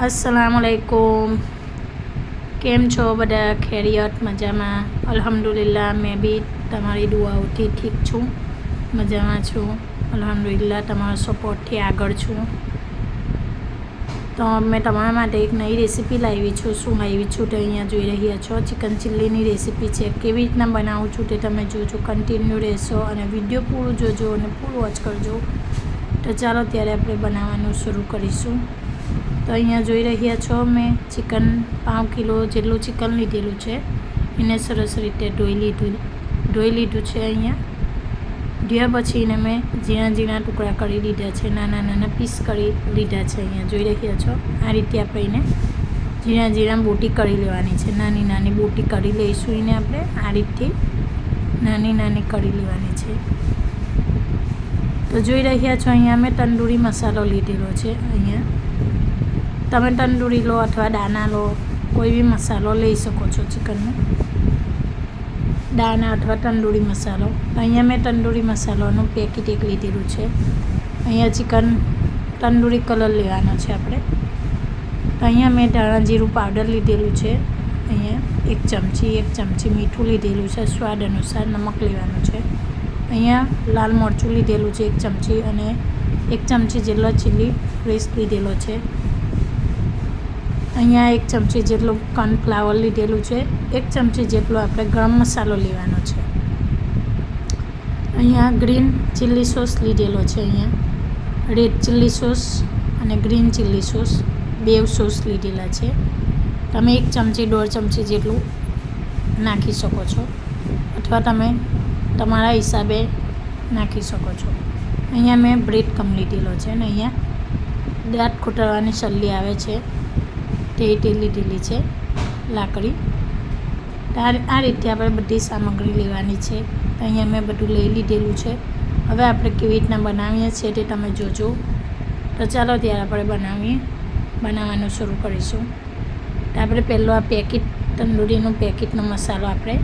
अस्सलामुअलैकुम। केम छो बधा? खैरियत? मजामां? अल्हम्दुलिल्लाह मैं बी तमारी दुआओथी ठीक छूँ, मजामां छूँ अल्हम्दुलिल्लाह। तमारा सपोर्टथी आगळ छूँ। तो मैं तमारा माटे एक नई रेसिपी लावी छूँ। शुं लावी छूं तो अहींया जोई रह्या छो। चिकन चिल्लीनी रेसिपी छे। केवी रीतना बनावुं छूं ते तमे जोजो, कन्टिन्यू रहेशो अने विडियो पूरुं जोजो अने फूल वॉच करजो। तो चलो त्यारे आपणे बनाववानुं शरू करीशुं। तो अहींया जोई रह्या छो मैं चिकन 5 किलो जेटलुं चिकन लीधेलुं छे। एने सरस रीते धोई लीधुं छे। अहींया धोया पछी एने मैं झीणा झीणा टुकड़ा करी लीधा छे, नाना नाना पीस करी लीधा छे। अहींया जोई रह्या छो आ रीते आपणे एने झीणा झीणा बोटी करी लेवानी छे। नानी नानी बोटी करी लईशुं। एने आपणे आ रीते नानी नानी करी लेवानी छे। तो जोई रह्या छो अहींया मैं तंदूरी मसालो लीधेलो छे। अहींया तमे तंदूरी लो अथवा दाना लो, कोई भी मसालो लई शको छो। चिकन में दाना अथवा तंदूरी मसालो। अहींया मैं तंदूरी मसालोनुं पेकेट एक लीधेलुं छे। अहींया चिकन तंदूरी कलर लेवानो छे आपणे। तो अहींया मैं धाणा जीरुं पाउडर लीधेलुं छे। अहींया 1 चमची मीठुं लीधेलुं छे। स्वाद अनुसार नमक लेवानुं छे। अहींया लाल मरचुं लीधेलुं छे 1 चमची अने 1 चमची जेटलो चिली फ्लेक्स लीधेलो छे। अहींया 1 चमची जेटલું कॉर्नफ्लावर लीधेलुं छे। 1 चमची जेटलो आपणे गरम मसालो लेवानो छे। अहींया ग्रीन चिली सॉस लीधेलो छे। अहींया रेड चिली सॉस अने ग्रीन चिली सॉस बेव सॉस लीधेला छे। तमे 1 चमची 1.5 चमची जेटલું नाखी शको छो अथवा तमे तमारा हिसाबे नाखी शको छो। अहींया मैं ब्रेड कम लीधेलो छे ने अहींया दांत खोटरवानी छल्ली आवे छे ते लीधेली छे लाकड़ी। आ रीते आपणे बधी सामग्री लेवानी छे। अहींया मैं बधुं लई लीधेलुं छे। हवे आपणे केवी रीतना बनावीए छीए ते तमे जोजो। तो चालो त्यारे आपणे बनाववानुं शरू करीशुं। तो आपणे पहेलो आ पेकेट तंदूरीनुं पेकेटनो मसालो आपणे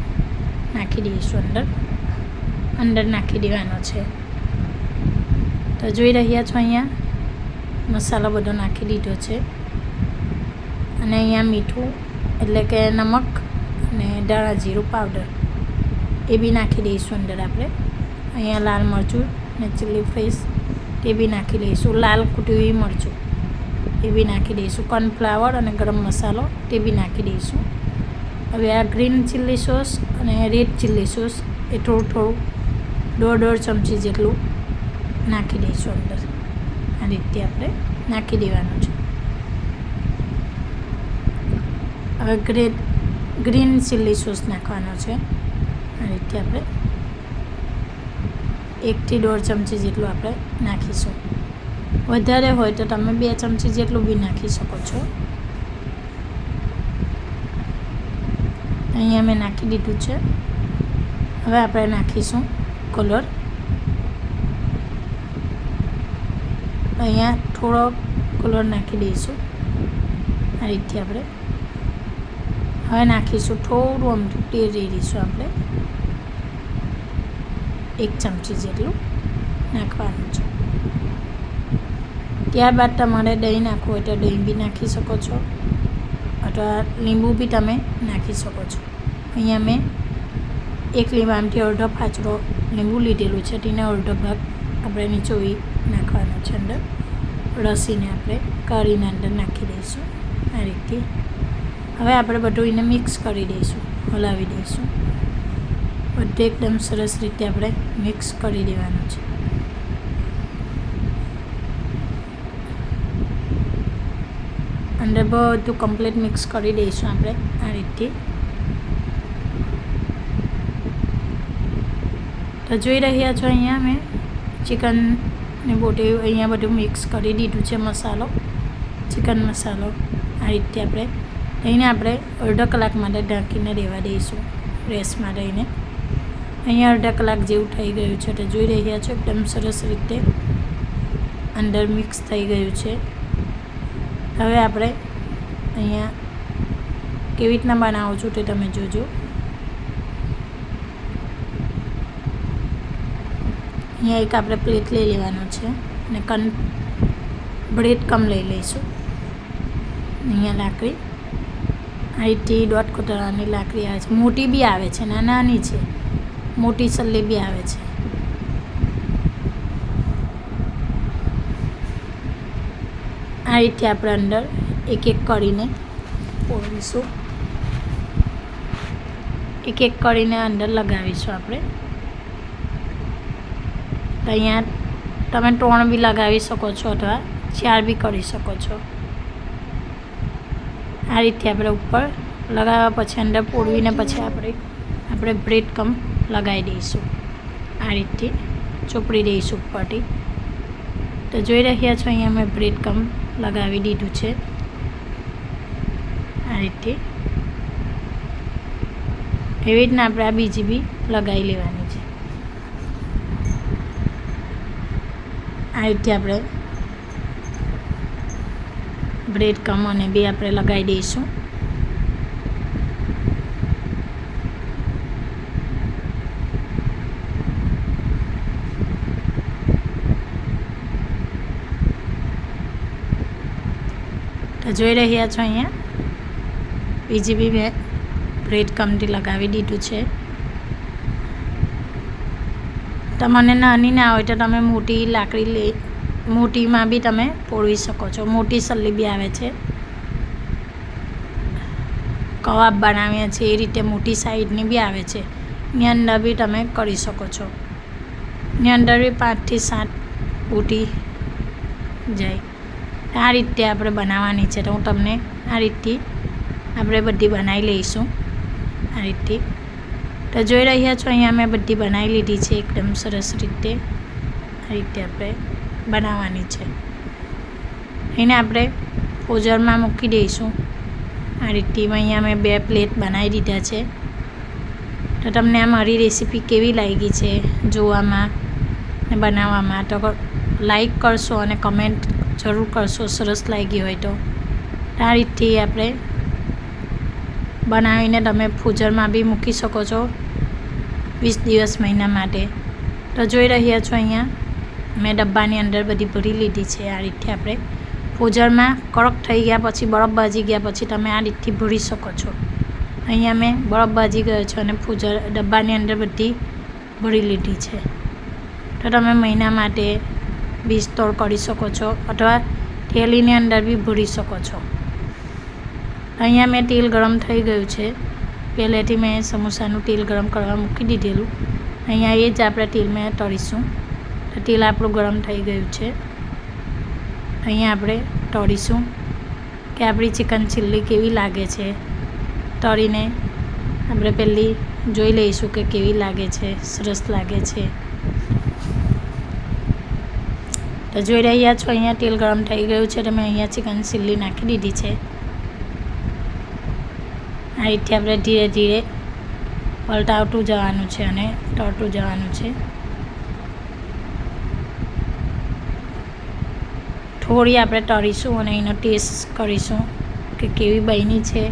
नाखी दईशुं। अंदर नाखी देवानो छे। तो जोई रह्या छो अहींया मसालो बधो नाखी दीधो छे। अने अहींया मीठुं एटले के नमक अने धाणा जीरुं पाउडर ए बी नाखी दईशुं अंदर आपणे। अहींया लाल मरचुं ने चिली फ्लेक्स ते बी नाखी दईशुं। लाल कुटी मरचुं ए बी नाखी दईशुं। कॉर्नफ्लावर अने गरम मसालो ते बी नाखी दईशुं। हवे आ ग्रीन चिली सॉस अने रेड चिली सॉस ए थोडुं 1.5 चमची जेटલું नाखी दईशुं अंदर। आ रीते आपणे नाखी देवानुं छे। हवे ग्रीन चिली सॉस नाखवानो छे। आ रीते आपणे 1 થી 1.5 चमची जेटલું आपणे नाखीशुं। वधारे होय तो तमे 2 चमची जेटલું बी नाखी शको छो। अहींया मैं नाखी दीधुं छे। हवे आपणे नाखीशुं कलर। अहींया थोड़ो कलर नाखी दईशुं। आ रीते आपणे हवे नाखीशुं थोड़ुं अमथुं तेल रेड़ीशुं आपणे 1 चमची जेटલું नाखवानुं छे। त्यारबाद तमारे दહીં नाखवुं होय तो दહીં बी नाखी शको छो अथवा લીંબુ बी तमे नाखी शको छो। अहींया मैं 1 લીંબામાંથી અડધો ફાચડો લીંબુ લીધેલું છે। તેને અડધો ભાગ આપણે નીચોવી નાખવાનો છે અંદર। રસીને આપણે કાઢીને અંદર નાખી દઈશું આ રીતે। હવે આપણે બધું એને મિક્સ કરી દઈશું, હલાવી દઈશું। બધું એકદમ સરસ રીતે આપણે મિક્સ કરી દેવાનું છે। અંદર બધું કમ્પ્લીટ મિક્સ કરી દઈશું આપણે આ રીતે। તો જોઈ રહ્યા છો અહીંયા મેં ચિકનની બોટી અહીંયા બધું મિક્સ કરી દીધું છે મસાલો, ચિકન મસાલો આ રીતે આપણે એને આપણે અડધો કલાક માટે ઢાંકીને રહેવા દઈશું રેસ્ટમાં રહીને। અહીંયા અડધા કલાક જેવું થઈ ગયું છે। તો જોઈ રહ્યા છો એકદમ સરસ રીતે અંદર મિક્સ થઈ ગયું છે। હવે આપણે અહીંયા કેવી રીતના બનાવું છું તે તમે જોજો। અહીંયા એક આપણે પ્લેટ લઈ લેવાનો છે અને બ્રેડ કમ લઈ લઈશું। અહીંયા લાકડી અહીંથી દોઢ કોતરવાની લાકડી આવે છે. મોટી બી આવે છે ને નાની છે, મોટી સલ્લી બી આવે છે. આ રીતે આપણે અંદર એક એક કરીને પોરવીશું, એક એક કરીને અંદર લગાવીશું આપણે. તો અહીંયા તમે 3 બી લગાવી શકો છો અથવા 4 બી કરી શકો છો. આ રીતે આપણે ઉપર લગાવ્યા પછી અંદર પોરવીને પછી આપણે બ્રેડ કમ લગાવી દઈશું. આ રીતે ચોપડી દઈશું ઉપરથી. તો જોઈ રહ્યા છો અહીંયા મેં બ્રેડ કમ લગાવી દીધું છે. આ રીતે એવી રીતના આપણે આ બીજી બી લગાવી લેવાની છે. આ રીતે આપણે બ્રેડ કમ અને બી આપણે લગાવી દઈશું. તો જોઈ રહ્યા છો અહીંયા બીજી બી મેં બ્રેડ કમથી લગાવી દીધું છે. તમને નાની ના હોય તો તમે મોટી લાકડી મોટીમાં બી તમે પોરવી શકો છો. મોટી સલ્લી બી આવે છે, કબાબ બનાવીએ છીએ એ રીતે મોટી સાઈઝની બી આવે છે. એની અંદર બી તમે કરી શકો છો. એની અંદર બી 5 થી 7 બુટી જાય. આ રીતે આપણે બનાવવાની છે. તો હું તમને આ રીતથી આપણે બધી બનાવી લઈશું. આ રીતે તો જોઈ રહ્યા છો અહીંયા મેં બધી બનાવી લીધી છે એકદમ સરસ રીતે. આ રીતે આપણે બનાવવાની છે. એને આપણે ફ્રોઝરમાં મૂકી દઈશું. આ રીતે અહીંયા મેં 2 પ્લેટ બનાવી દીધા છે. તો તમને આ મારી રેસીપી કેવી લાગી છે જોવામાં ને બનાવવામાં, તો લાઈક કરશો અને કમેન્ટ જરૂર કરશો સરસ લાગી હોય તો. આ રીતથી આપણે બનાવીને તમે ફ્રીઝરમાં બી મૂકી શકો છો 20 દિવસ મહિના માટે. તો જોઈ રહ્યા છો અહીંયા મેં ડબ્બાની અંદર બધી ભરી લીધી છે. આ રીતે આપણે ફ્રીઝરમાં કડક થઈ ગયા પછી બરફ ભાજી ગયા પછી તમે આ રીતથી ભરી શકો છો. અહીંયા મેં બરફ ભાજી ગયો છે અને ડબ્બાની અંદર બધી ભરી લીધી છે. તો તમે મહિના માટે બી સ્ટોર કરી શકો છો અથવા થેલીની અંદર બી ભરી શકો છો. અહીંયા મેં તેલ ગરમ થઈ ગયું છે. પહેલેથી મેં સમોસાનું તેલ ગરમ કરવા મૂકી દીધેલું. અહીંયા એ જ આપણે તેલ મેં તળીશું. તો તેલ આપણું ગરમ થઈ ગયું છે. અહીંયા આપણે તળીશું કે આપણી ચિકન ચીલ્લી કેવી લાગે છે. તળીને આપણે પહેલી જોઈ લઈશું કે કેવી લાગે છે, સરસ લાગે છે. તો જોઈ રહ્યા છો અહીંયા તેલ ગરમ થઈ ગયું છે. તો મેં અહીંયા ચિકન ચીલ્લી નાખી દીધી છે. આ રીતે આપણે ધીરે ધીરે પલટાવતું જવાનું છે અને તળતું જવાનું છે. થોડી આપણે તળીશું અને એનો ટેસ્ટ કરીશું કે કેવી બની છે.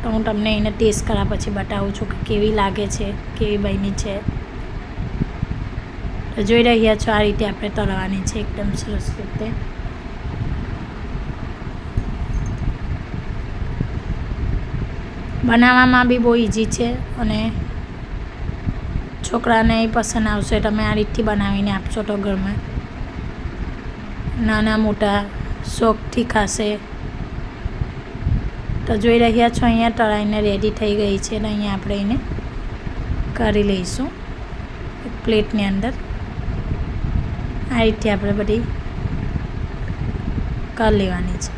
તો હું તમને એને ટેસ્ટ કર્યા પછી બતાવું છું કે કેવી લાગે છે, કેવી બની છે. તો જોઈ રહ્યા છો આ રીતે આપણે તળવાની છે એકદમ સરસ રીતે. બનાવવામાં બી બહુ ઇઝી છે અને છોકરાને પસંદ આવશે. તમે આ રીતથી બનાવીને આપશો તો ઘરમાં નાના મોટા શોખથી ખાશે. તો જોઈ રહ્યા છો અહીંયા તળાઈને રેડી થઈ ગઈ છે. અને અહીંયા આપણે એને કરી લઈશું એક પ્લેટની અંદર. આ રીતે આપણે બધી કરી લેવાની છે.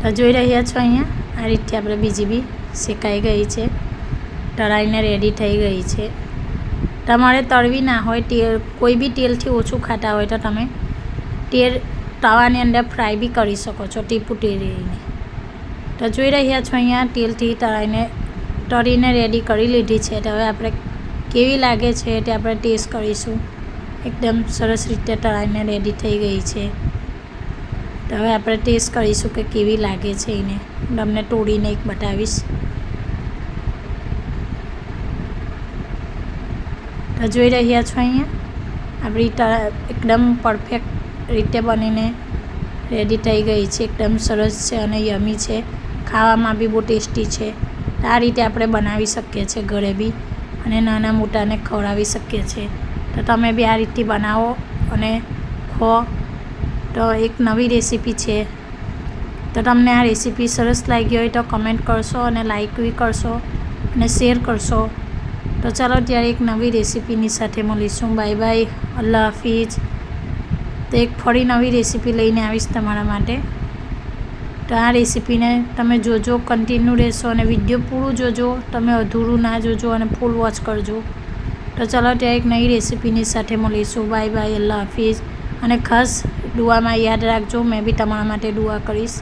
તો જોઈ રહ્યા છો અહીંયા આ રીતે આપણે બીજી બી શેકાઈ ગઈ છે, તળાઈને રેડી થઈ ગઈ છે. તમારે તળવી ના હોય, તેલ કોઈ બી તેલથી ઓછું ખાતા હોય તો તમે તેલ તવાની અંદર ફ્રાય બી કરી શકો છો ટીપું તેલીને. તો જોઈ રહ્યા છો અહીંયા તેલથી તળીને રેડી કરી લીધી છે. તો હવે આપણે કેવી લાગે છે તે આપણે ટેસ્ટ કરીશું. એકદમ સરસ રીતે તળાઈને રેડી થઈ ગઈ છે. તો હવે આપણે ટેસ્ટ કરીશું કે કેવી લાગે છે. એને તમને તોડીને એક બતાવીશ. તો જોઈ રહ્યા છો અહીંયા આપણી એકદમ પરફેક્ટ રીતે બનીને રેડી થઈ ગઈ છે. એકદમ સરસ છે અને યમી છે. ખાવામાં બી બહુ ટેસ્ટી છે. આ રીતે આપણે બનાવી શકીએ છીએ ઘરે બી અને નાના મોટાને ખવડાવી શકીએ છીએ. તો તમે બી આ રીતથી બનાવો અને ખો. તો એક નવી રેસીપી છે. તો તમને આ રેસીપી સરસ લાગી હોય તો કમેન્ટ કરશો અને લાઈક બી કરશો અને શેર કરશો. તો ચાલો ત્યારે એક નવી રેસીપીની સાથે મળીશું. બાય બાય, અલ્લાહ હાફિઝ. તો એક ફરી નવી રેસીપી લઈને આવીશ તમારા માટે. તો આ રેસીપીને તમે જોજો, કન્ટિન્યુ રહેશો અને વિડીયો પૂરું જોજો. તમે અધૂરું ના જોજો અને ફૂલ વોચ કરજો. તો ચાલો ત્યાં એક નવી રેસીપીની સાથે મળીશું. બાય બાય, અલ્લાહ હાફિઝ. અને ખાસ દુઆમાં યાદ રાખજો, મેં બી તમારા માટે દુઆ કરીશ.